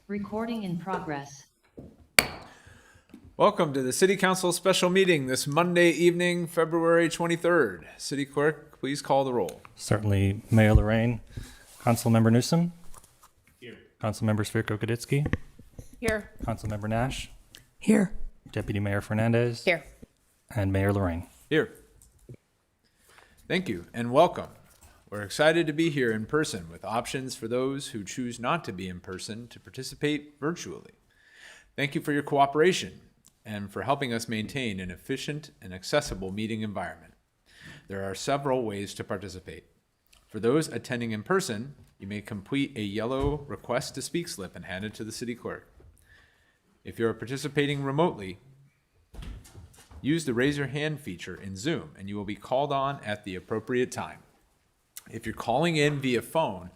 Recording in progress. Welcome to the City Council special meeting this Monday evening, February 23rd. City Clerk, please call the roll. Certainly, Mayor Lorraine. Councilmember Newsom. Here. Councilmember Svirko-Kaditsky. Here. Councilmember Nash. Here. Deputy Mayor Fernandez. Here. And Mayor Lorraine. Here. Thank you and welcome. We're excited to be here in person with options for those who choose not to be in person to participate virtually. Thank you for your cooperation and for helping us maintain an efficient and accessible meeting environment. There are several ways to participate. For those attending in person, you may complete a yellow request to speak slip and hand it to the city clerk. If you're participating remotely, use the raise your hand feature in Zoom and you will be called on at the appropriate time. If you're calling in via phone,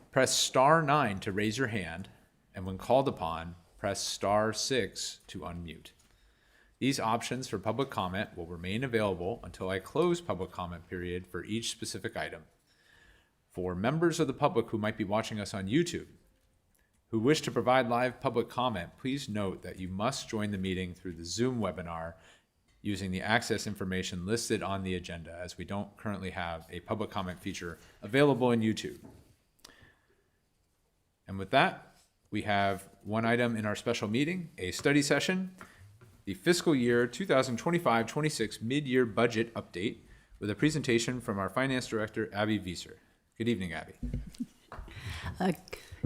press *9 to raise your hand, and when called upon, press *6 to unmute. These options for public comment will remain available until I close public comment period for each specific item. For members of the public who might be watching us on YouTube, who wish to provide live public comment, please note that you must join the meeting through the Zoom webinar using the access information listed on the agenda, as we don't currently have a public comment feature available in YouTube. And with that, we have one item in our special meeting, a study session, the fiscal year 2025-26 mid-year budget update with a presentation from our Finance Director, Abby Vieser. Good evening, Abby.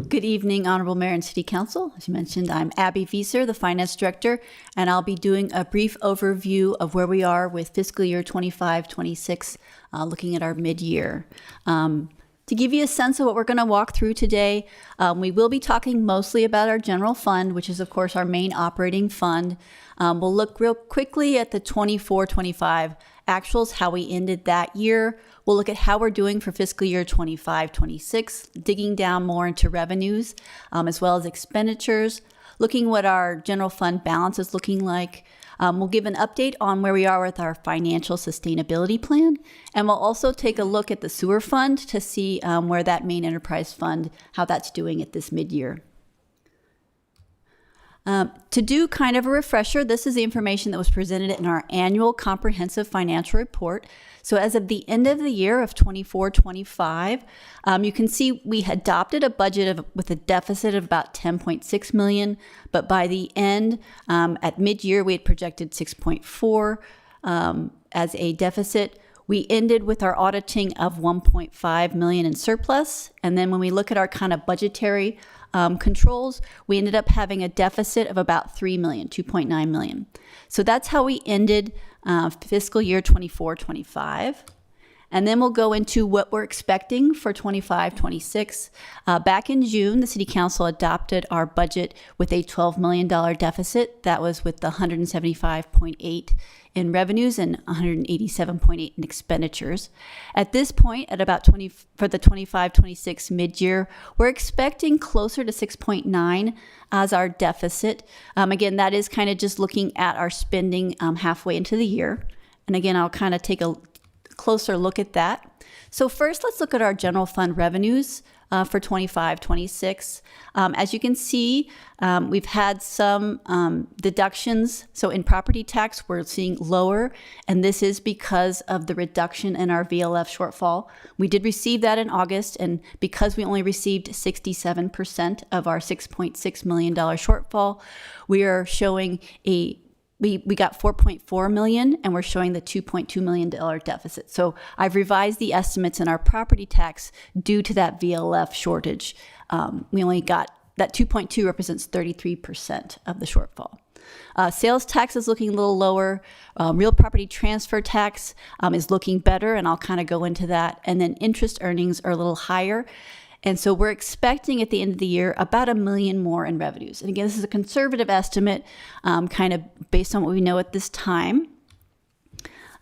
Good evening, Honorable Mayor and City Council. As you mentioned, I'm Abby Vieser, the Finance Director, and I'll be doing a brief overview of where we are with fiscal year 25-26, looking at our mid-year. To give you a sense of what we're going to walk through today, we will be talking mostly about our general fund, which is, of course, our main operating fund. We'll look real quickly at the 24-25 actuals, how we ended that year. We'll look at how we're doing for fiscal year 25-26, digging down more into revenues, as well as expenditures, looking what our general fund balance is looking like. We'll give an update on where we are with our financial sustainability plan, and we'll also take a look at the sewer fund to see where that main enterprise fund, how that's doing at this mid-year. To do kind of a refresher, this is the information that was presented in our annual comprehensive financial report. So as of the end of the year of 24-25, you can see we adopted a budget with a deficit of about 10.6 million, but by the end, at mid-year, we had projected 6.4 as a deficit. We ended with our auditing of 1.5 million in surplus. And then when we look at our kind of budgetary controls, we ended up having a deficit of about 3 million, 2.9 million. So that's how we ended fiscal year 24-25. And then we'll go into what we're expecting for 25-26. Back in June, the City Council adopted our budget with a $12 million deficit. That was with the 175.8 in revenues and 187.8 in expenditures. At this point, at about 20 for the 25-26 mid-year, we're expecting closer to 6.9 as our deficit. Again, that is kind of just looking at our spending halfway into the year. And again, I'll kind of take a closer look at that. So first, let's look at our general fund revenues for 25-26. As you can see, we've had some deductions. So in property tax, we're seeing lower, and this is because of the reduction in our VLF shortfall. We did receive that in August, and because we only received 67% of our $6.6 million shortfall, we are showing we got 4.4 million and we're showing the $2.2 million deficit. So I've revised the estimates in our property tax due to that VLF shortage. We only got that 2.2 represents 33% of the shortfall. Sales tax is looking a little lower. Real property transfer tax is looking better, and I'll kind of go into that. And then interest earnings are a little higher. And so we're expecting at the end of the year about $1 million more in revenues. And again, this is a conservative estimate, kind of based on what we know at this time.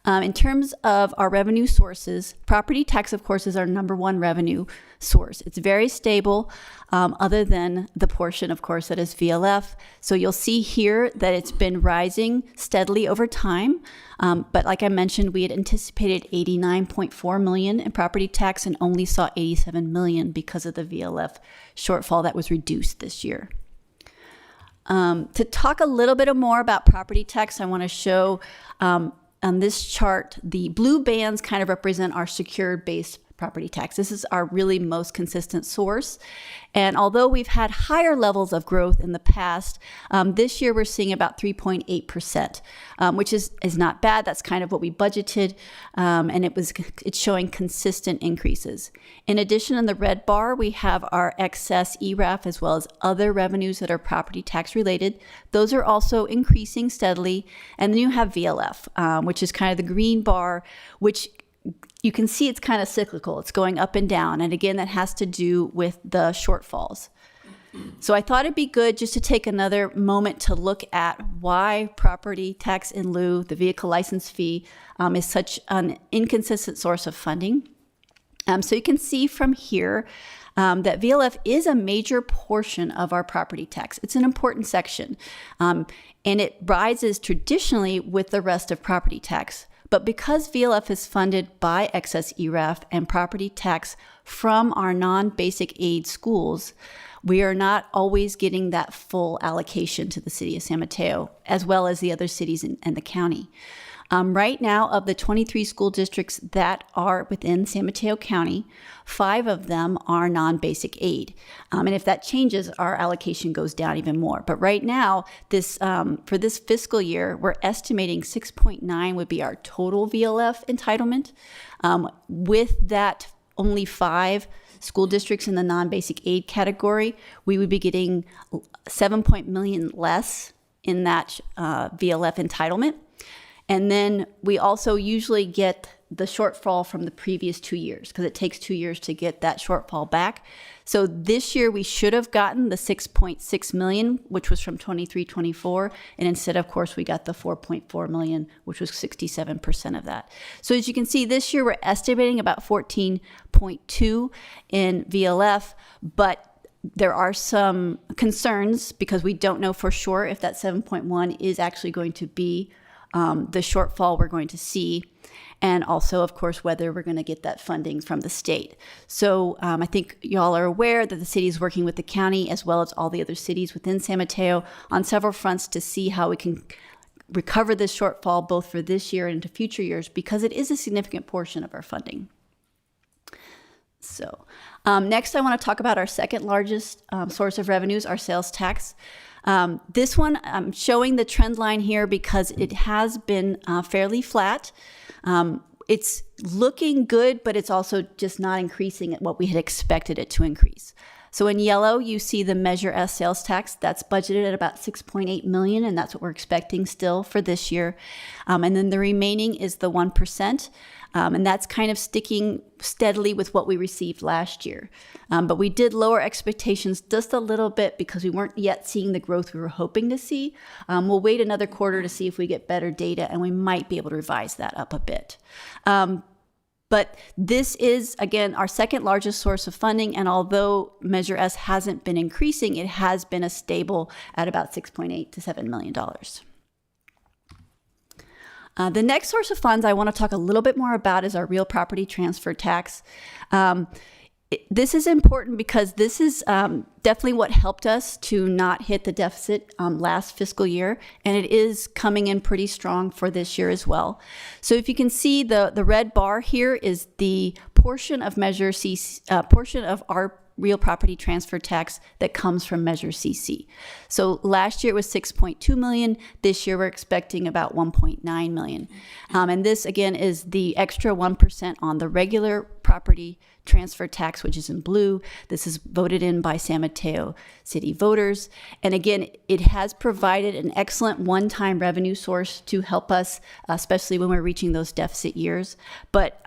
In terms of our revenue sources, property tax, of course, is our number one revenue source. It's very stable, other than the portion, of course, that is VLF. So you'll see here that it's been rising steadily over time. But like I mentioned, we had anticipated 89.4 million in property tax and only saw 87 million because of the VLF shortfall that was reduced this year. To talk a little bit more about property tax, I want to show on this chart, the blue bands kind of represent our secured base property tax. This is our really most consistent source. And although we've had higher levels of growth in the past, this year we're seeing about 3.8%, which is not bad. That's kind of what we budgeted, and it's showing consistent increases. In addition, in the red bar, we have our excess ERAF as well as other revenues that are property tax related. Those are also increasing steadily. And then you have VLF, which is kind of the green bar, which you can see it's kind of cyclical. It's going up and down. And again, that has to do with the shortfalls. So I thought it'd be good just to take another moment to look at why property tax in lieu, the vehicle license fee, is such an inconsistent source of funding. So you can see from here that VLF is a major portion of our property tax. It's an important section, and it rises traditionally with the rest of property tax. But because VLF is funded by excess ERAF and property tax from our non-basic aid schools, we are not always getting that full allocation to the city of San Mateo, as well as the other cities and the county. Right now, of the 23 school districts that are within San Mateo County, 5 of them are non-basic aid. And if that changes, our allocation goes down even more. But right now, for this fiscal year, we're estimating 6.9 would be our total VLF entitlement. With that, only 5 school districts in the non-basic aid category, we would be getting 7 million less in that VLF entitlement. And then we also usually get the shortfall from the previous 2 years because it takes 2 years to get that shortfall back. So this year we should have gotten the 6.6 million, which was from 23-24. And instead, of course, we got the 4.4 million, which was 67% of that. So as you can see, this year we're estimating about 14.2 in VLF, but there are some concerns because we don't know for sure if that 7.1 is actually going to be the shortfall we're going to see, and also, of course, whether we're going to get that funding from the state. So I think y'all are aware that the city is working with the county as well as all the other cities within San Mateo on several fronts to see how we can recover this shortfall both for this year and into future years because it is a significant portion of our funding. So next, I want to talk about our second largest source of revenues, our sales tax. This one, I'm showing the trend line here because it has been fairly flat. It's looking good, but it's also just not increasing at what we had expected it to increase. So in yellow, you see the Measure S sales tax. That's budgeted at about 6.8 million, and that's what we're expecting still for this year. And then the remaining is the 1%. And that's kind of sticking steadily with what we received last year. But we did lower expectations just a little bit because we weren't yet seeing the growth we were hoping to see. We'll wait another quarter to see if we get better data, and we might be able to revise that up a bit. But this is, again, our second largest source of funding. And although Measure S hasn't been increasing, it has been a stable at about $6.8 to $7 million. The next source of funds I want to talk a little bit more about is our real property transfer tax. This is important because this is definitely what helped us to not hit the deficit last fiscal year, and it is coming in pretty strong for this year as well. So if you can see, the red bar here is the portion of Measure C, portion of our real property transfer tax that comes from Measure CC. So last year it was 6.2 million. This year we're expecting about 1.9 million. And this again is the extra 1% on the regular property transfer tax, which is in blue. This is voted in by San Mateo city voters. And again, it has provided an excellent one-time revenue source to help us, especially when we're reaching those deficit years. But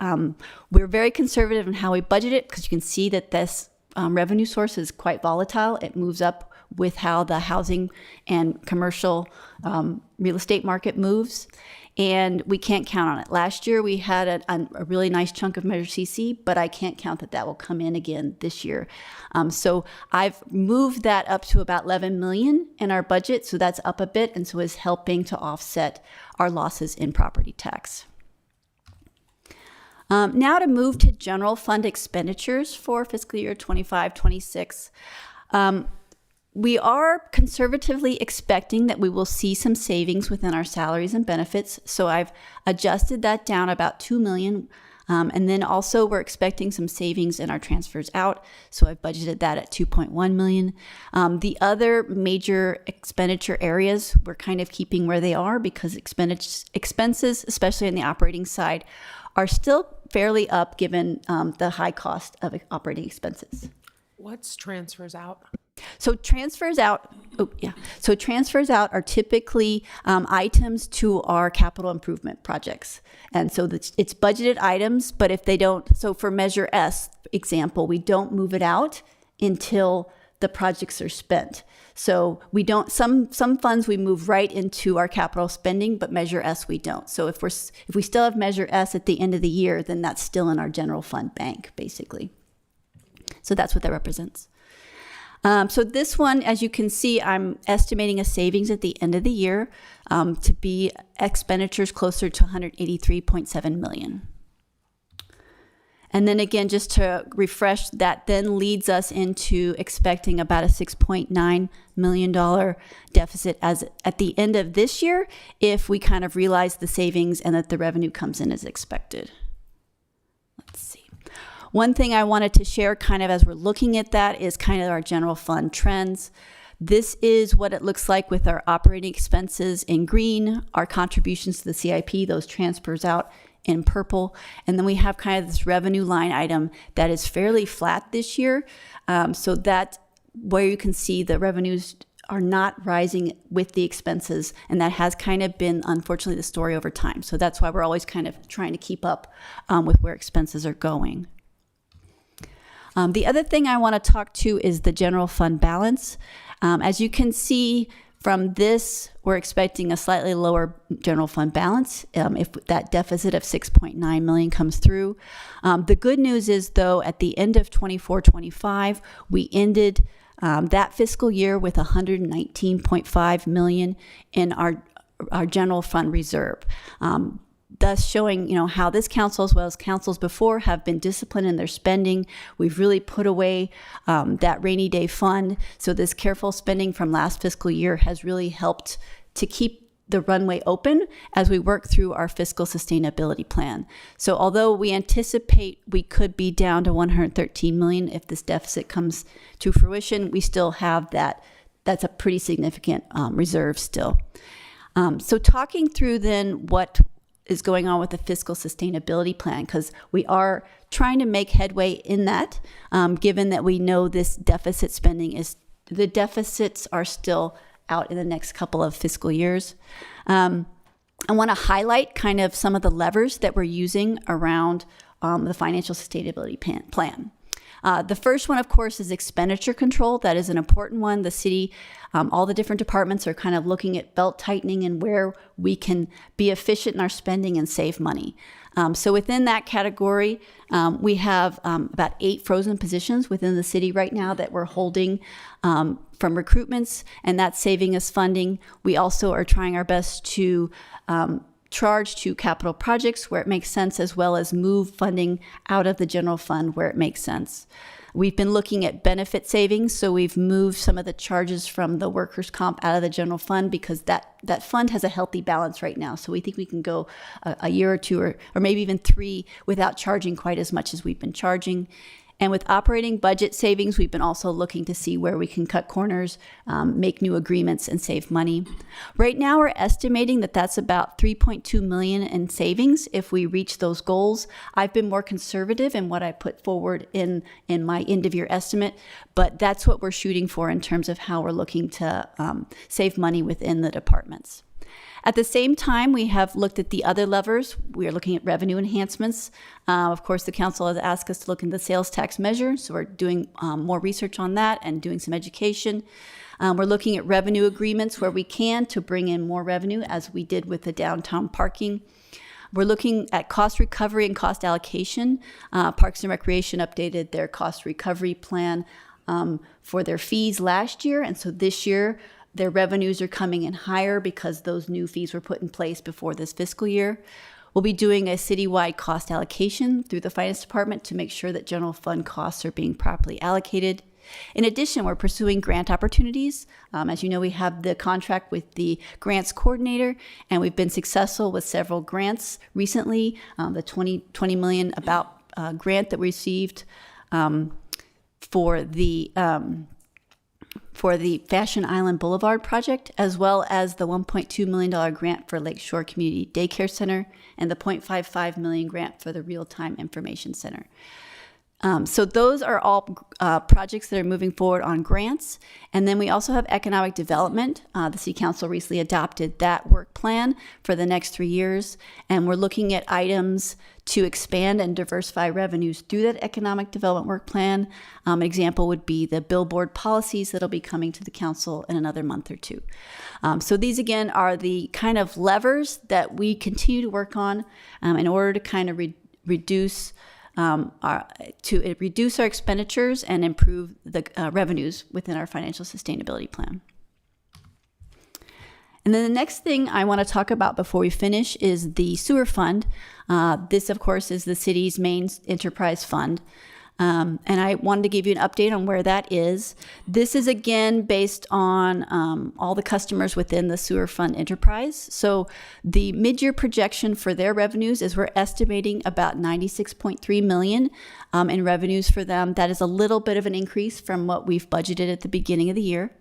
we're very conservative in how we budget it because you can see that this revenue source is quite volatile. It moves up with how the housing and commercial real estate market moves, and we can't count on it. Last year we had a really nice chunk of Measure CC, but I can't count that will come in again this year. So I've moved that up to about 11 million in our budget, so that's up a bit, and so is helping to offset our losses in property tax. Now to move to general fund expenditures for fiscal year 25-26. we are conservatively expecting that we will see some savings within our salaries and benefits. So I've adjusted that down about $2 million. And then also we're expecting some savings in our transfers out. So I've budgeted that at $2.1 million. The other major expenditure areas, we're kind of keeping where they are because expenses, especially on the operating side, are still fairly up given the high cost of operating expenses. What's transfers out? So transfers out, So transfers out are typically items to our capital improvement projects. And so it's budgeted items, but if they don't, so for Measure S example, we don't move it out until the projects are spent. So we don't, some funds we move right into our capital spending, but Measure S we don't. So if we still have Measure S at the end of the year, then that's still in our general fund bank, basically. So that's what that represents. So this one, as you can see, I'm estimating a savings at the end of the year to be expenditures closer to $183.7 million. And then again, just to refresh, that then leads us into expecting about a $6.9 million deficit as at the end of this year if we kind of realize the savings and that the revenue comes in as expected. Let's see. One thing I wanted to share kind of as we're looking at that is kind of our general fund trends. This is what it looks like with our operating expenses in green, our contributions to the CIP, those transfers out in purple. And then we have kind of this revenue line item that is fairly flat this year. So that where you can see the revenues are not rising with the expenses. And that has kind of been, unfortunately, the story over time. So that's why we're always kind of trying to keep up with where expenses are going. The other thing I want to talk to is the general fund balance. As you can see from this, we're expecting a slightly lower general fund balance if that deficit of $6.9 million comes through. The good news is, though, at the end of 24-25, we ended that fiscal year with $119.5 million in our general fund reserve. Thus showing, how this council, as well as councils before, have been disciplined in their spending. We've really put away that rainy day fund. So this careful spending from last fiscal year has really helped to keep the runway open as we work through our fiscal sustainability plan. So although we anticipate we could be down to $113 million if this deficit comes to fruition, we still have that. That's a pretty significant reserve still. So talking through then what is going on with the fiscal sustainability plan, because we are trying to make headway in that, given that we know this deficit spending the deficits are still out in the next couple of fiscal years. I want to highlight kind of some of the levers that we're using around the financial sustainability plan. The first one, of course, is expenditure control. That is an important one. The city, all the different departments are kind of looking at belt tightening and where we can be efficient in our spending and save money. So within that category, we have about 8 frozen positions within the city right now that we're holding from recruitments, and that's saving us funding. We also are trying our best to charge to capital projects where it makes sense, as well as move funding out of the general fund where it makes sense. We've been looking at benefit savings, so we've moved some of the charges from the workers' comp out of the general fund because that fund has a healthy balance right now. So we think we can go a year or two or maybe even 3 without charging quite as much as we've been charging. And with operating budget savings, we've been also looking to see where we can cut corners, make new agreements, and save money. Right now, we're estimating that that's about $3.2 million in savings if we reach those goals. I've been more conservative in what I put forward in my end-of-year estimate, but that's what we're shooting for in terms of how we're looking to save money within the departments. At the same time, we have looked at the other levers. We are looking at revenue enhancements. Of course, the council has asked us to look into the sales tax measure, so we're doing more research on that and doing some education. We're looking at revenue agreements where we can to bring in more revenue, as we did with the downtown parking. We're looking at cost recovery and cost allocation. Parks and Recreation updated their cost recovery plan for their fees last year, and so this year, their revenues are coming in higher because those new fees were put in place before this fiscal year. We'll be doing a citywide cost allocation through the finance department to make sure that general fund costs are being properly allocated. In addition, we're pursuing grant opportunities. As you know, we have the contract with the grants coordinator, and we've been successful with several grants recently. The 20 million grant that we received for the Fashion Island Boulevard project, as well as the $1.2 million grant for Lakeshore Community Daycare Center and the $0.55 million grant for the Real-Time Information Center. So those are all projects that are moving forward on grants. And then we also have economic development. The City Council recently adopted that work plan for the next 3 years. And we're looking at items to expand and diversify revenues through that economic development work plan. An example would be the billboard policies that'll be coming to the council in another month or two. So these, again, are the kind of levers that we continue to work on in order to kind of reduce our expenditures and improve the revenues within our financial sustainability plan. And then the next thing I want to talk about before we finish is the sewer fund. This, of course, is the city's main enterprise fund. And I wanted to give you an update on where that is. This is, again, based on all the customers within the sewer fund enterprise. So the mid-year projection for their revenues is we're estimating about $96.3 million in revenues for them. That is a little bit of an increase from what we've budgeted at the beginning of the year.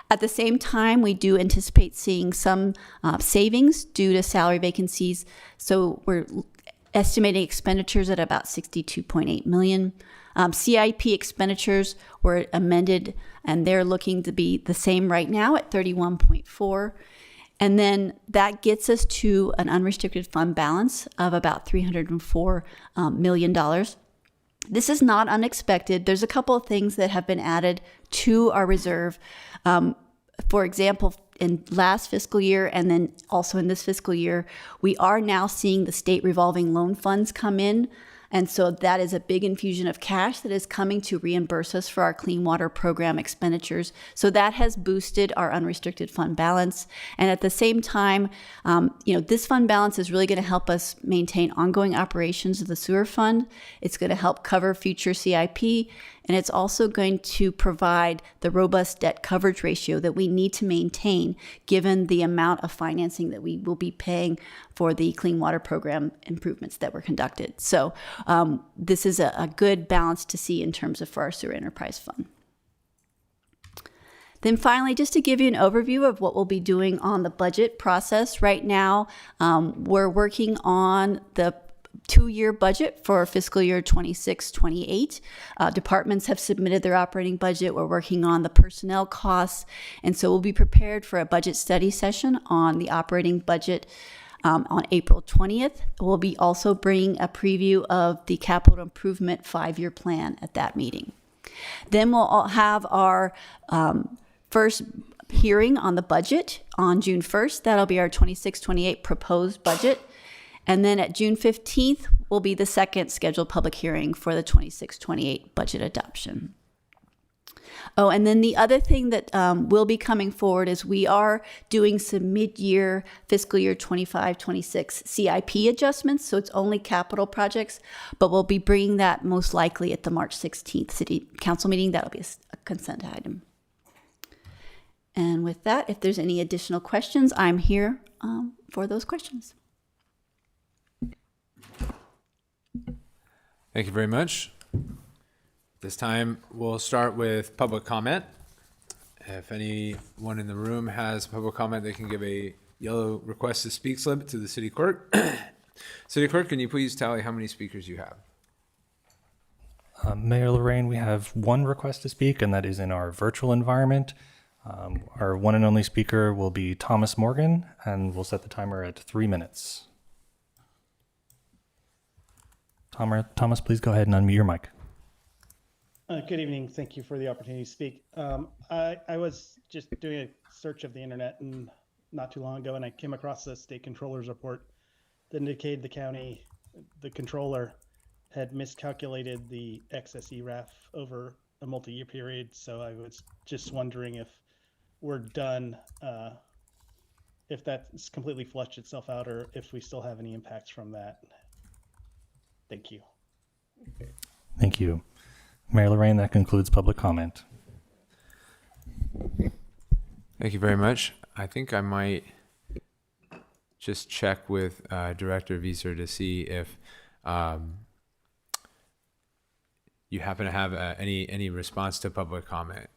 At the same time, we do anticipate seeing some savings due to salary vacancies. So we're estimating expenditures at about $62.8 million. CIP expenditures were amended, and they're looking to be the same right now at 31.4. And then that gets us to an unrestricted fund balance of about $304 million. This is not unexpected. There's a couple of things that have been added to our reserve. For example, in last fiscal year and then also in this fiscal year, we are now seeing the state revolving loan funds come in. And so that is a big infusion of cash that is coming to reimburse us for our clean water program expenditures. So that has boosted our unrestricted fund balance. And at the same time, this fund balance is really going to help us maintain ongoing operations of the sewer fund. It's going to help cover future CIP. And it's also going to provide the robust debt coverage ratio that we need to maintain given the amount of financing that we will be paying for the clean water program improvements that were conducted. So this is a good balance to see in terms of for our sewer enterprise fund. Then finally, just to give you an overview of what we'll be doing on the budget process right now, we're working on the 2-year budget for fiscal year 26-28. Departments have submitted their operating budget. We're working on the personnel costs. And so we'll be prepared for a budget study session on the operating budget on April 20th. We'll be also bringing a preview of the capital improvement 5-year plan at that meeting. Then we'll have our first hearing on the budget on June 1st. That'll be our 26-28 proposed budget. And then at June 15th will be the second scheduled public hearing for the 26-28 budget adoption. Oh, and then the other thing that will be coming forward is we are doing some mid-year fiscal year 25-26 CIP adjustments. So it's only capital projects, but we'll be bringing that most likely at the March 16th City Council meeting. That'll be a consent item. And with that, if there's any additional questions, I'm here for those questions. Thank you very much. This time we'll start with public comment. If anyone in the room has public comment, they can give a yellow request to speak slip to the city clerk. City clerk, can you please tally how many speakers you have? Mayor Lorraine, we have one request to speak, and that is in our virtual environment. Our one and only speaker will be Thomas Morgan, and we'll set the timer at 3 minutes. Thomas, please go ahead and unmute your mic. Good evening. Thank you for the opportunity to speak. I was just doing a search of the internet and not too long ago, and I came across the state controller's report that indicated the controller had miscalculated the excess ERAF over a multi-year period. So I was just wondering if we're done, if that's completely flushed itself out, or if we still have any impacts from that. Thank you. Thank you. Mayor Lorraine, that concludes public comment. Thank you very much. I think I might just check with Director Vieser to see if you happen to have any response to public comment.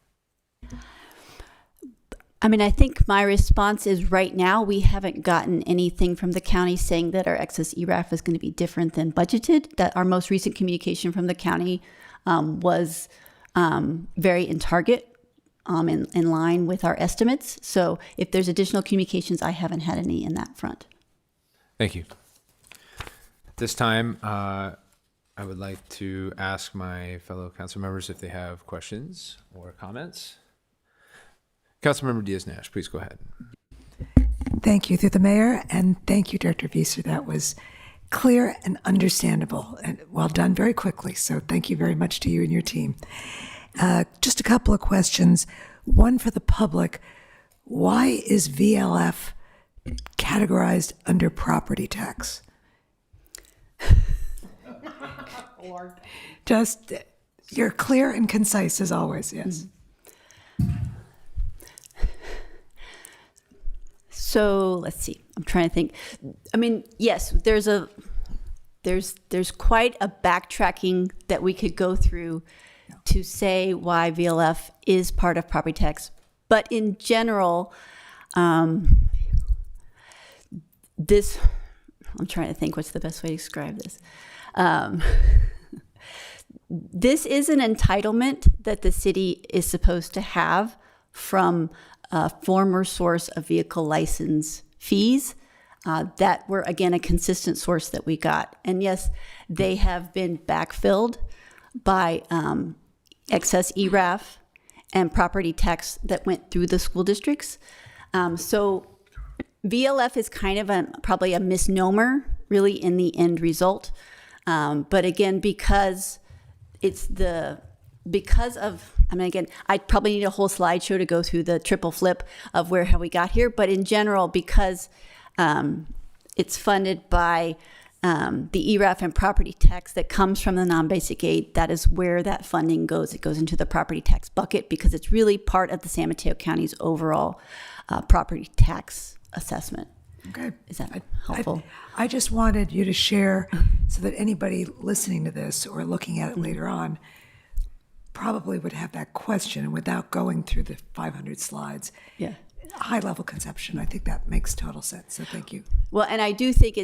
I mean, I think my response is right now, we haven't gotten anything from the county saying that our excess ERAF is going to be different than budgeted. That our most recent communication from the county was very in target, in line with our estimates. So if there's additional communications, I haven't had any in that front. Thank you. At this time, I would like to ask my fellow council members if they have questions or comments. Councilmember Diaz-Nash, please go ahead. Thank you through the mayor, and thank you, Director Vieser. That was clear and understandable, and well done very quickly. So thank you very much to you and your team. Just a couple of questions. One for the public. Why is VLF categorized under property tax? Just, you're clear and concise as always, yes. So let's see. I'm trying to think. I mean, yes, there's quite a backtracking that we could go through to say why VLF is part of property tax. But in general, this, I'm trying to think what's the best way to describe this. This is an entitlement that the city is supposed to have from a former source of vehicle license fees that were, again, a consistent source that we got. And yes, they have been backfilled by excess ERAF and property tax that went through the school districts. So VLF is kind of probably a misnomer, really, in the end result. But again, because I mean, again, I probably need a whole slideshow to go through the triple flip of how we got here. But in general, because it's funded by the ERAF and property tax that comes from the non-basic aid, that is where that funding goes. It goes into the property tax bucket because it's really part of the San Mateo County's overall property tax assessment. Okay. Is that helpful? I just wanted you to share so that anybody listening to this or looking at it later on probably would have that question, and without going through the 500 slides. Yeah. High level conception. I think that makes total sense. So thank you. Well, and I do think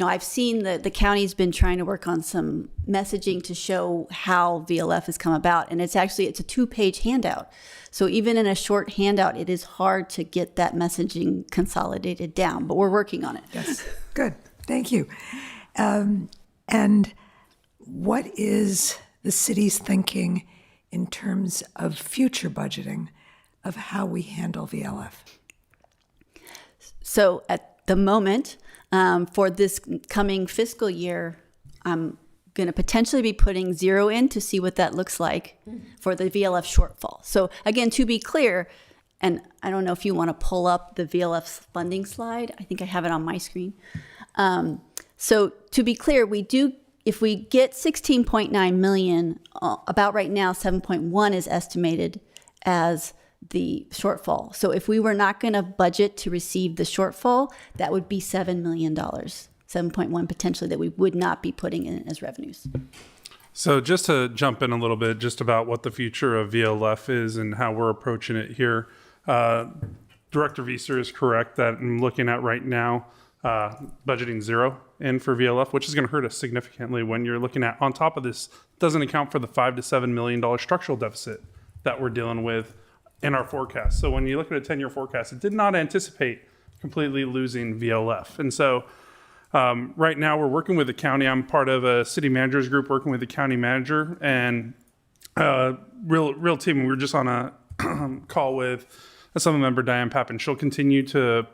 I've seen the county's been trying to work on some messaging to show how VLF has come about. And it's a 2-page handout. So even in a short handout, it is hard to get that messaging consolidated down, but we're working on it. Yes. Good. Thank you. And what is the city's thinking in terms of future budgeting of how we handle VLF? So at the moment, for this coming fiscal year, I'm going to potentially be putting 0 in to see what that looks like for the VLF shortfall. So again, to be clear, and I don't know if you want to pull up the VLF funding slide. I think I have it on my screen. So to be clear, if we get 16.9 million, about right now, 7.1 is estimated as the shortfall. So if we were not going to budget to receive the shortfall, that would be $7 million, 7.1 potentially that we would not be putting in as revenues. So just to jump in a little bit, just about what the future of VLF is and how we're approaching it here. Director Vieser is correct that I'm looking at right now, budgeting 0 in for VLF, which is going to hurt us significantly when you're looking at, on top of this, doesn't account for the $5 to $7 million structural deficit that we're dealing with in our forecast. So when you look at a 10-year forecast, it did not anticipate completely losing VLF. And so right now we're working with the county. I'm part of a city managers group working with the county manager and real team. We were just on a call with Assembly Member Diane Pappen. She'll continue to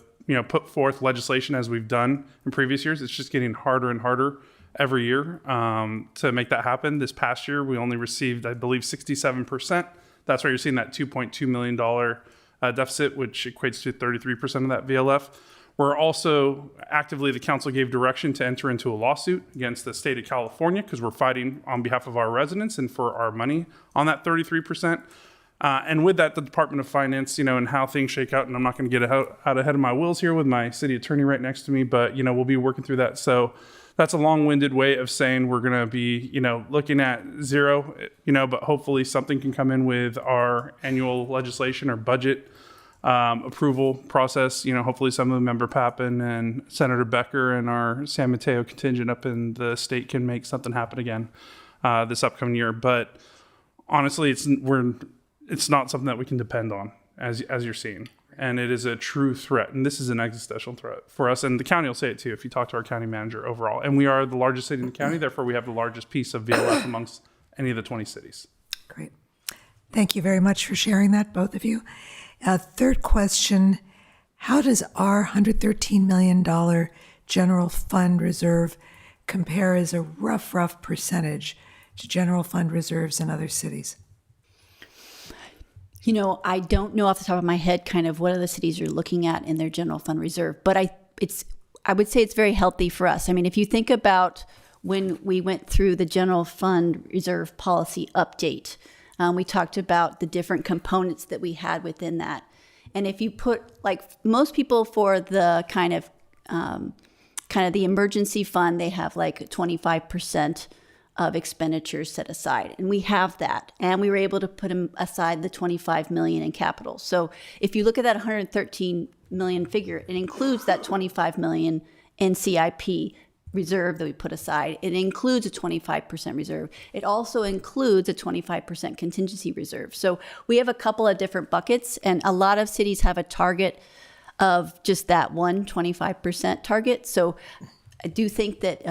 put forth legislation as we've done in previous years. It's just getting harder and harder every year to make that happen. This past year, we only received, I believe, 67%. That's why you're seeing that $2.2 million deficit, which equates to 33% of that VLF. We're also actively, the council gave direction to enter into a lawsuit against the state of California because we're fighting on behalf of our residents and for our money on that 33%. And with that, the Department of Finance, and how things shake out, and I'm not going to get out ahead of my wheels here with my city attorney right next to me, but, we'll be working through that. So that's a long-winded way of saying we're going to be, looking at zero, but hopefully something can come in with our annual legislation or budget approval process. Hopefully some of the Member Pappin and Senator Becker and our San Mateo contingent up in the state can make something happen again this upcoming year. But honestly, it's not something that we can depend on, as you're seeing. And it is a true threat. And this is an existential threat for us. And the county will say it too if you talk to our county manager overall. And we are the largest city in the county. Therefore, we have the largest piece of VLF amongst any of the 20 cities. Great. Thank you very much for sharing that, both of you. Third question, how does our $113 million general fund reserve compare as a rough percentage to general fund reserves in other cities? I don't know off the top of my head kind of what other cities are looking at in their general fund reserve, but I would say it's very healthy for us. I mean, if you think about when we went through the general fund reserve policy update, we talked about the different components that we had within that. And if you put, like most people for the kind of the emergency fund, they have like 25% of expenditures set aside. And we have that. And we were able to put aside the $25 million in capital. So if you look at that $113 million figure, it includes that $25 million in CIP reserve that we put aside. It includes a 25% reserve. It also includes a 25% contingency reserve. So we have a couple of different buckets, and a lot of cities have a target of just that 25% target. So I do think that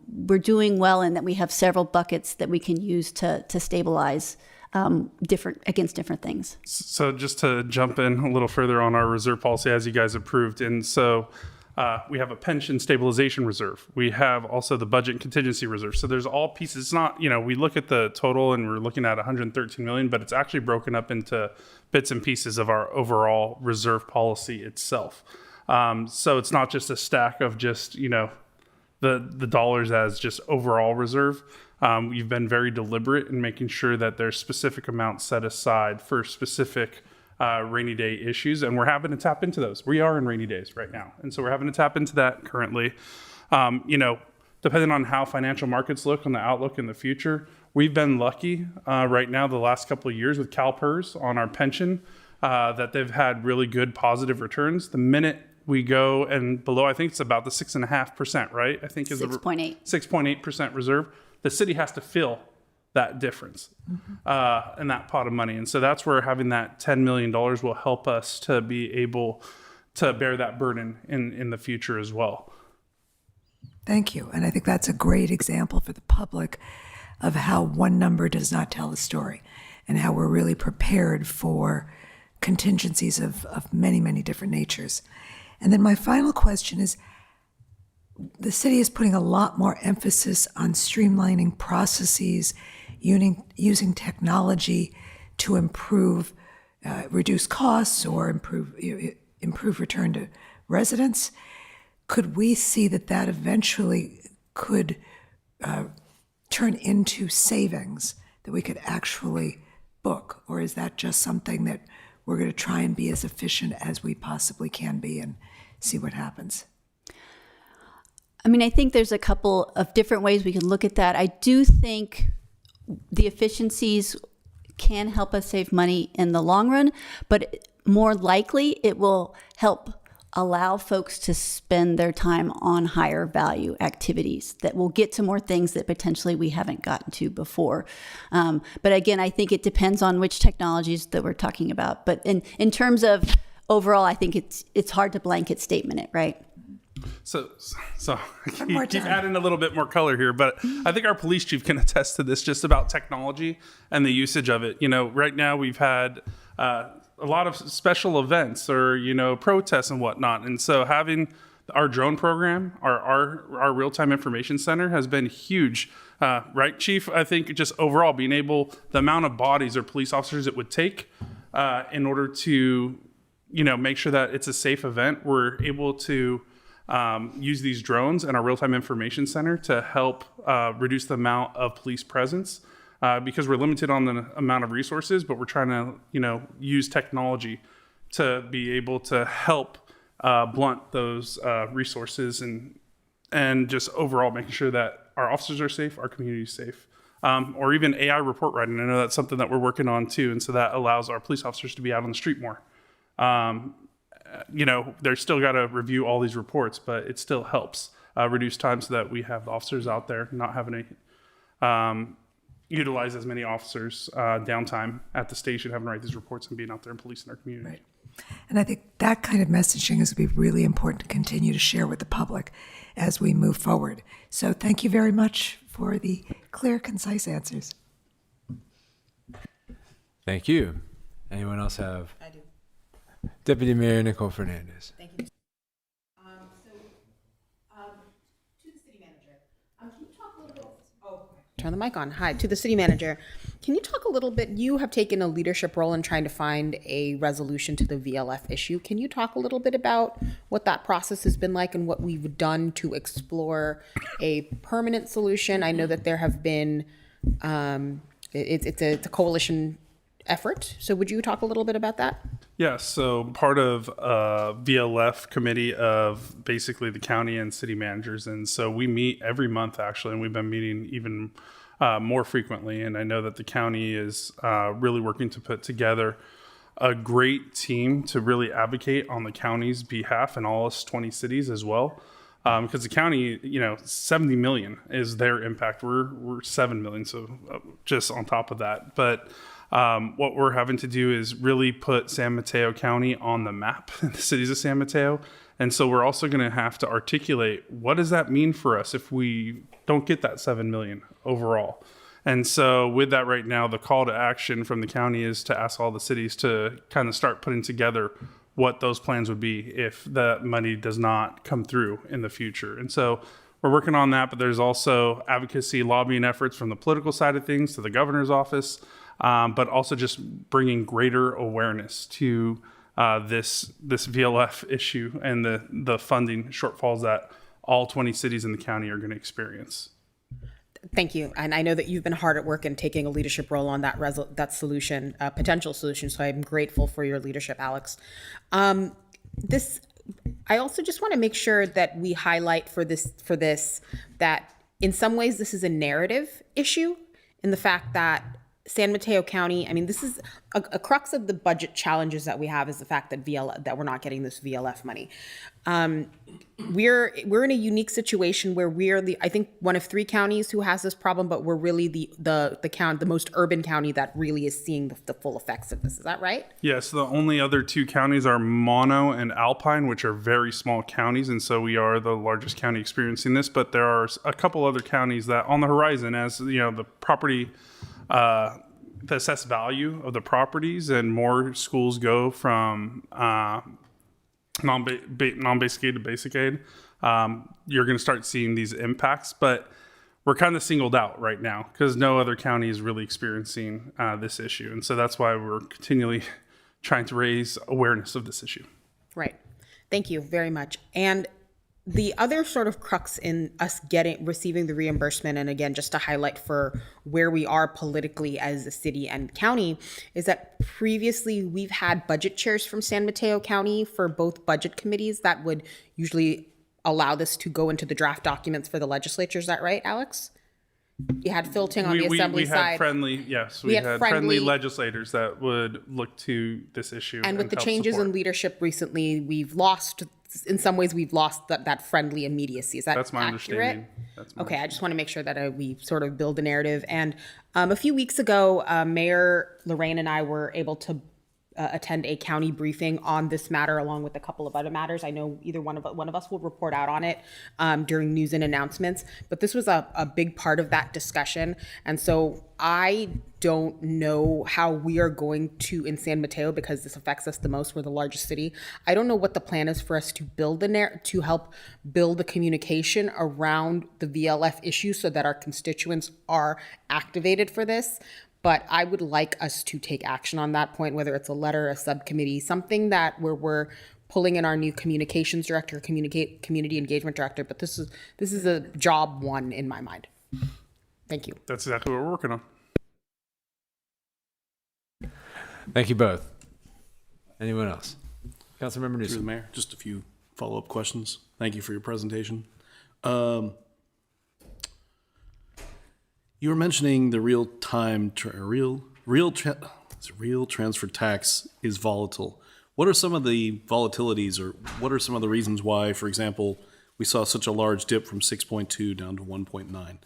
we're doing well and that we have several buckets that we can use to stabilize against different things. So just to jump in a little further on our reserve policy as you guys approved. And so we have a pension stabilization reserve. We have also the budget and contingency reserve. So there's all pieces. It's not, we look at the total and we're looking at 113 million, but it's actually broken up into bits and pieces of our overall reserve policy itself. So it's not just a stack of just, the dollars as just overall reserve. You've been very deliberate in making sure that there's specific amounts set aside for specific rainy day issues, and we're having to tap into those. We are in rainy days right now, and so we're having to tap into that currently. Depending on how financial markets look on the outlook in the future, we've been lucky right now the last couple of years with CalPERS on our pension that they've had really good positive returns. The minute we go and below, I think it's about the 6.5%, right? I think is 6.8% reserve. The city has to fill that difference in that pot of money. And so that's where having that $10 million will help us to be able to bear that burden in the future as well. Thank you. And I think that's a great example for the public of how one number does not tell the story and how we're really prepared for contingencies of many, many different natures. And then my final question is, the city is putting a lot more emphasis on streamlining processes, using technology to reduce costs or improve return to residents. Could we see that eventually could turn into savings that we could actually book? Or is that just something that we're going to try and be as efficient as we possibly can be and see what happens? I mean, I think there's a couple of different ways we can look at that. I do think the efficiencies can help us save money in the long run, but more likely it will help allow folks to spend their time on higher value activities that will get to more things that potentially we haven't gotten to before. But again, I think it depends on which technologies that we're talking about. But in terms of overall, I think it's hard to blanket statement it, right? So keep adding a little bit more color here, but I think our police chief can attest to this just about technology and the usage of it. Right now we've had a lot of special events or, protests and whatnot. And so having our drone program, our real-time information center has been huge. Right, Chief? I think just overall being able, the amount of bodies or police officers it would take in order to, make sure that it's a safe event, we're able to use these drones and our real-time information center to help reduce the amount of police presence because we're limited on the amount of resources, but we're trying to, use technology to be able to help blunt those resources and just overall making sure that our officers are safe, our community is safe. Or even AI report writing. I know that's something that we're working on too. And so that allows our police officers to be out on the street more. They're still got to review all these reports, but it still helps reduce time so that we have the officers out there not having to utilize as many officers downtime at the station, having to write these reports and being out there and policing our community. Right. And I think that kind of messaging is going to be really important to continue to share with the public as we move forward. So thank you very much for the clear, concise answers. Thank you. Anyone else have? I do. Deputy Mayor Nicole Fernandez. Thank you. To the city manager, can you talk a little bit? Oh, turn the mic on. Hi, to the city manager. Can you talk a little bit? You have taken a leadership role in trying to find a resolution to the VLF issue. Can you talk a little bit about what that process has been like and what we've done to explore a permanent solution? I know that there have been, it's a coalition effort. So would you talk a little bit about that? Yeah, so part of VLF committee of basically the county and city managers. And so we meet every month actually, and we've been meeting even more frequently. And I know that the county is really working to put together a great team to really advocate on the county's behalf and all us 20 cities as well. Because the county, 70 million is their impact. We're 7 million, so just on top of that. But what we're having to do is really put San Mateo County on the map, the cities of San Mateo. And so we're also going to have to articulate, what does that mean for us if we don't get that 7 million overall? And so with that right now, the call to action from the county is to ask all the cities to kind of start putting together what those plans would be if that money does not come through in the future. And so we're working on that, but there's also advocacy, lobbying efforts from the political side of things to the governor's office, but also just bringing greater awareness to this VLF issue and the funding shortfalls that all 20 cities in the county are going to experience. Thank you. And I know that you've been hard at work in taking a leadership role on that solution, potential solution. So I'm grateful for your leadership, Alex. I also just want to make sure that we highlight for this that in some ways this is a narrative issue in the fact that San Mateo County, I mean, this is a crux of the budget challenges that we have is the fact that we're not getting this VLF money. We're in a unique situation where we're I think one of 3 counties who has this problem, but we're really the most urban county that really is seeing the full effects of this. Is that right? Yes, the only other 2 counties are Mono and Alpine, which are very small counties, and so we are the largest county experiencing this. But there are a couple other counties that on the horizon, as the property. The assessed value of the properties and more schools go from non-basic aid to basic aid, you're going to start seeing these impacts. But we're kind of singled out right now because no other county is really experiencing this issue. And so that's why we're continually trying to raise awareness of this issue. Right. Thank you very much. And the other sort of crux in us receiving the reimbursement, and again, just to highlight for where we are politically as a city and county, is that previously we've had budget chairs from San Mateo County for both budget committees that would usually allow this to go into the draft documents for the legislature. Is that right, Alex? You had Phil Ting on the assembly side. We had friendly legislators that would look to this issue. And with the changes in leadership recently, in some ways we've lost that friendly immediacy. Is that That's my accurate? understanding. Okay, I just want to make sure that we sort of build a narrative. And a few weeks ago, Mayor Lorraine and I were able to attend a county briefing on this matter, along with a couple of other matters. I know either one of us will report out on it during news and announcements, but this was a big part of that discussion. And so I don't know how we are going to, in San Mateo, because this affects us the most, we're the largest city, I don't know what the plan is for us to build to help build the communication around the VLF issue so that our constituents are activated for this. But I would like us to take action on that point, whether it's a letter, a subcommittee, something that where we're pulling in our new communications director, community engagement director. But this is a job one in my mind. Thank you. That's exactly what we're working on. Thank you both. Anyone else? Councilmember Through the Newsom. mayor, just a few follow-up questions. Thank you for your presentation. You were mentioning the real transfer tax is volatile. What are some of the volatilities, or what are some of the reasons why, for example, we saw such a large dip from 6.2 down to 1.9?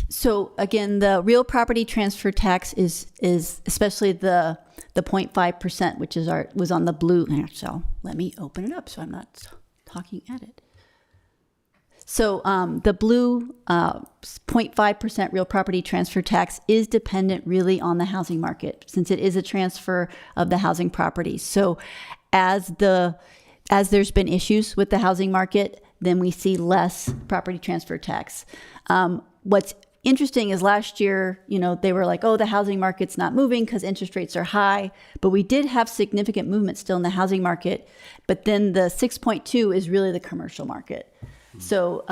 So again, the real property transfer tax is especially the 0.5%, which was on the blue. So let me open it up so I'm not talking at it. So the blue 0.5% real property transfer tax is dependent really on the housing market, since it is a transfer of the housing properties. So as there's been issues with the housing market, then we see less property transfer tax. What's interesting is last year, they were like, oh, the housing market's not moving because interest rates are high. But we did have significant movement still in the housing market. But then the 6.2 is really the commercial market. So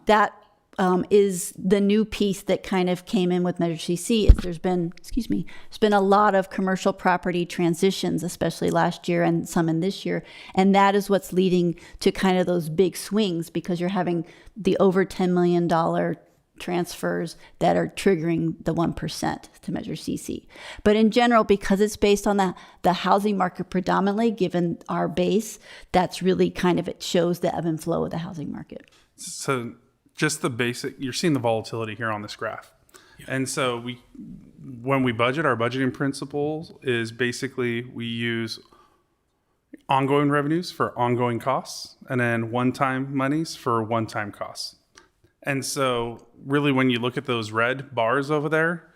that is the new piece that kind of came in with Measure CC. Is there's been a lot of commercial property transitions, especially last year and some in this year. And that is what's leading to kind of those big swings, because you're having the over $10 million transfers that are triggering the 1% to Measure CC. But in general, because it's based on the housing market predominantly, given our base, that's really kind of, it shows the ebb and flow of the housing market. So just the basic, you're seeing the volatility here on this graph. Yeah. And so when we budget, our budgeting principles is basically we use ongoing revenues for ongoing costs, and then one-time monies for one-time costs. And so really when you look at those red bars over there,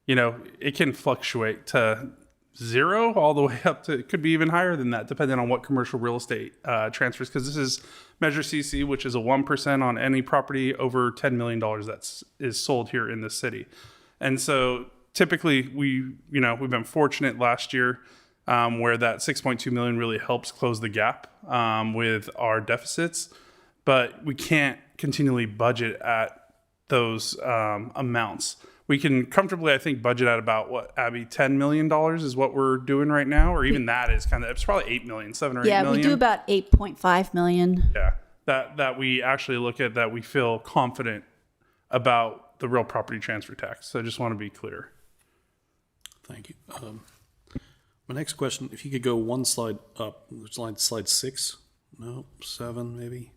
it can fluctuate to 0 all the way up to, it could be even higher than that, depending on what commercial real estate transfers, because this is Measure CC, which is a 1% on any property over $10 million is sold here in the city. And so typically we've been fortunate last year where that 6.2 million really helps close the gap with our deficits, but we can't continually budget at those amounts. We can comfortably, I think, budget at about what, Abby, $10 million is what we're doing right now, or even that is it's probably 8 million, 7 or 8 million. Yeah, we do about 8.5 million. Yeah, that we actually look at, that we feel confident about the real property transfer tax. So I just want to be clear. Thank you. My next question, if you could go one slide up, slide 6, no, 7 maybe.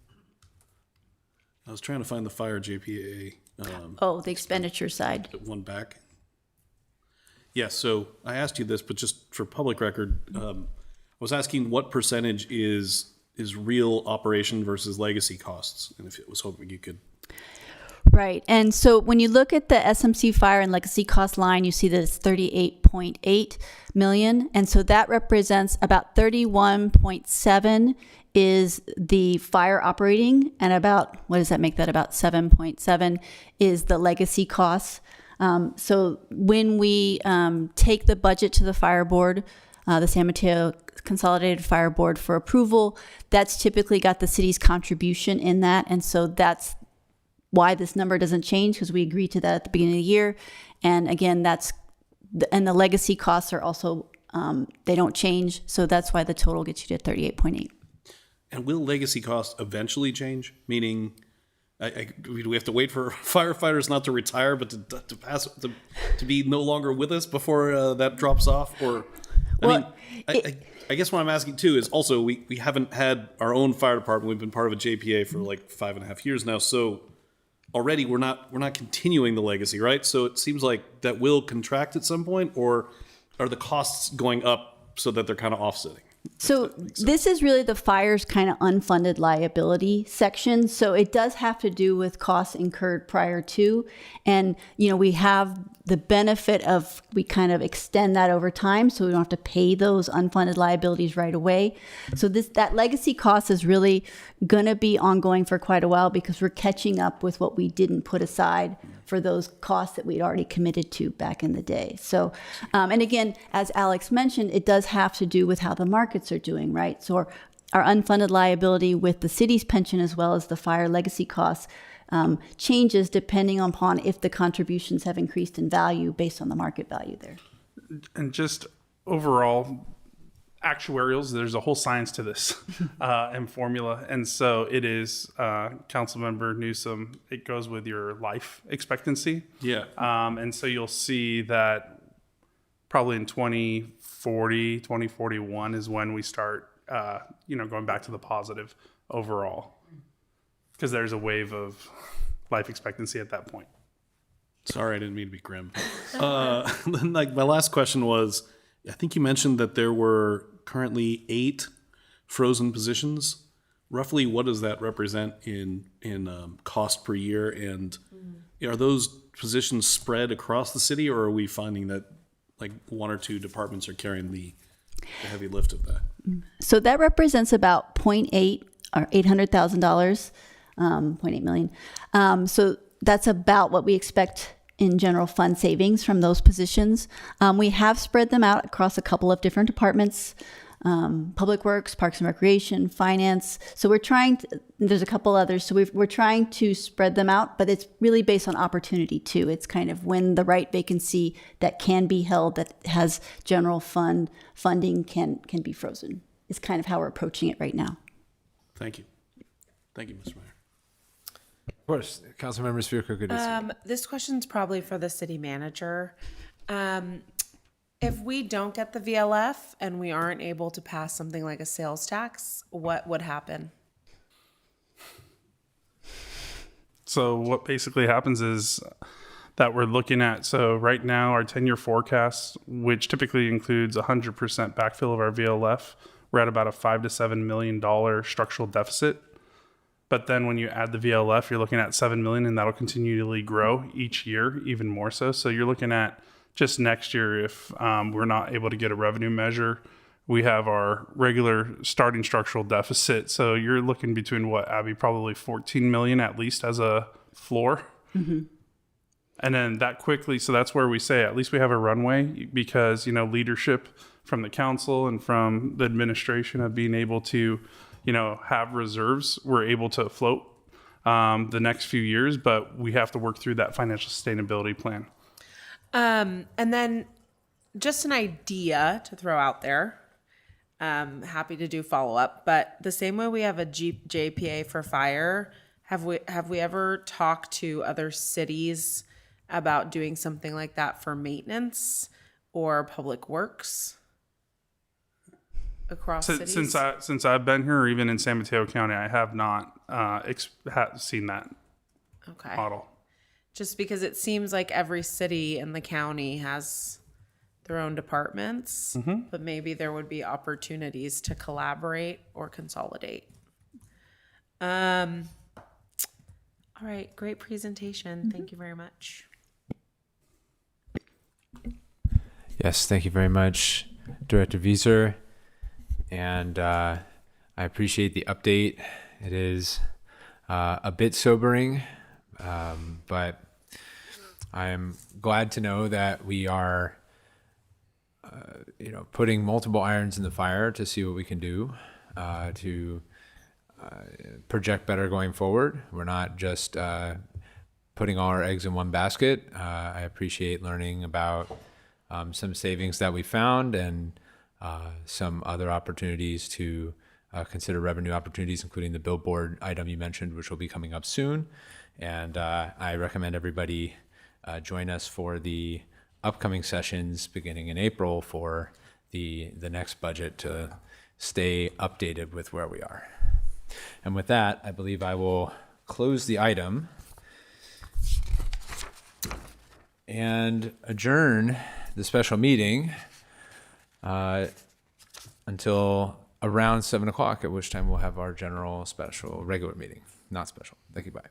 I was trying to find the fire JPA. The expenditure side. One back. Yeah, so I asked you this, but just for public record, I was asking what percentage is real operation versus legacy costs, and if it was hoping you could. Right. And so when you look at the SMC fire and legacy cost line, you see that it's 38.8 million. And so that represents about 31.7 is the fire operating, and about, what does that make that? About 7.7 is the legacy costs. So when we take the budget to the fire board, the San Mateo Consolidated Fire Board for approval, that's typically got the city's contribution in that. And so that's why this number doesn't change, because we agreed to that at the beginning of the year. And again, and the legacy costs are also, they don't change. So that's why the total gets you to 38.8. And will legacy costs eventually change? Meaning, do we have to wait for firefighters not to retire, but to pass to be no longer with us before that drops off? Or, I guess what I'm asking too is also we haven't had our own fire department. We've been part of a JPA for like 5.5 years now. So already we're not continuing the legacy, right? So it seems like that will contract at some point, or are the costs going up so that they're kind of offsetting? So this is really the fire's kind of unfunded liability section. So it does have to do with costs incurred prior to. And, we have the benefit of, we kind of extend that over time, so we don't have to pay those unfunded liabilities right away. So that legacy cost is really going to be ongoing for quite a while, because we're catching up with what we didn't put aside for those costs that we'd already committed to back in the day. So, and again, as Alex mentioned, it does have to do with how the markets are doing, right? So our unfunded liability with the city's pension, as well as the fire legacy costs, changes depending upon if the contributions have increased in value based on the market value there. And just overall actuarials, there's a whole science to this and formula. And so it is, Councilmember Newsom, it goes with your life expectancy. Yeah. And so you'll see that probably in 2040, 2041 is when we start, going back to the positive overall. Because there's a wave of life expectancy at that point. Sorry, I didn't mean to be grim. Then, my last question was, I think you mentioned that there were currently 8 frozen positions. Roughly, what does that represent in cost per year? And are those positions spread across the city, or are we finding that like 1 or 2 departments are carrying the heavy lift of that? So that represents about 0.8 or $800,000, 0.8 million. So that's about what we expect in general fund savings from those positions. We have spread them out across a couple of different departments, Public Works, Parks and Recreation, Finance. So we're trying to, there's a couple others. So we're trying to spread them out, but it's really based on opportunity too. It's kind of when the right vacancy that can be held, that has general funding can be frozen. Is kind of how we're approaching it right now. Thank you. Thank you, Mr. Mayor. Of course, Councilmember Spivka could This question's probably for the city manager. If we don't get the VLF and we aren't able to pass something like a sales tax, what would happen? So what basically happens is that we're looking at, so right now our 10-year forecast, which typically includes 100% backfill of our VLF, we're at about a $5 to $7 million structural deficit. But then when you add the VLF, you're looking at $7 million, and that'll continually grow each year, even more so. So you're looking at just next year, if we're not able to get a revenue measure, we have our regular starting structural deficit. So you're looking between what, Abby, probably 14 million at least as a floor. Mm-hmm. And then that quickly, so that's where we say at least we have a runway, because, leadership from the council and from the administration of being able to, have reserves, we're able to float the next few years, but we have to work through that financial sustainability plan. And then just an idea to throw out there. Happy to do follow up, but the same way we have a JPA for fire, have we ever talked to other cities about doing something like that for maintenance or public works across cities? Since I've been here, or even in San Mateo County, I have not seen that model. Just because it seems like every city in the county has their own departments, but maybe there would be opportunities to collaborate or consolidate. All right, great presentation. Thank you very much. Yes, thank you very much, Director Wieser. And I appreciate the update. It is a bit sobering, but I'm glad to know that we are, putting multiple irons in the fire to see what we can do to project better going forward. We're not just putting all our eggs in one basket. I appreciate learning about some savings that we found and some other opportunities to consider revenue opportunities, including the billboard item you mentioned, which will be coming up soon. And I recommend everybody join us for the upcoming sessions beginning in April for the next budget to stay updated with where we are. And with that, I believe I will close the item and adjourn the special meeting until around 7 o'clock, at which time we'll have our general special regular meeting. Not special. Thank you. Bye.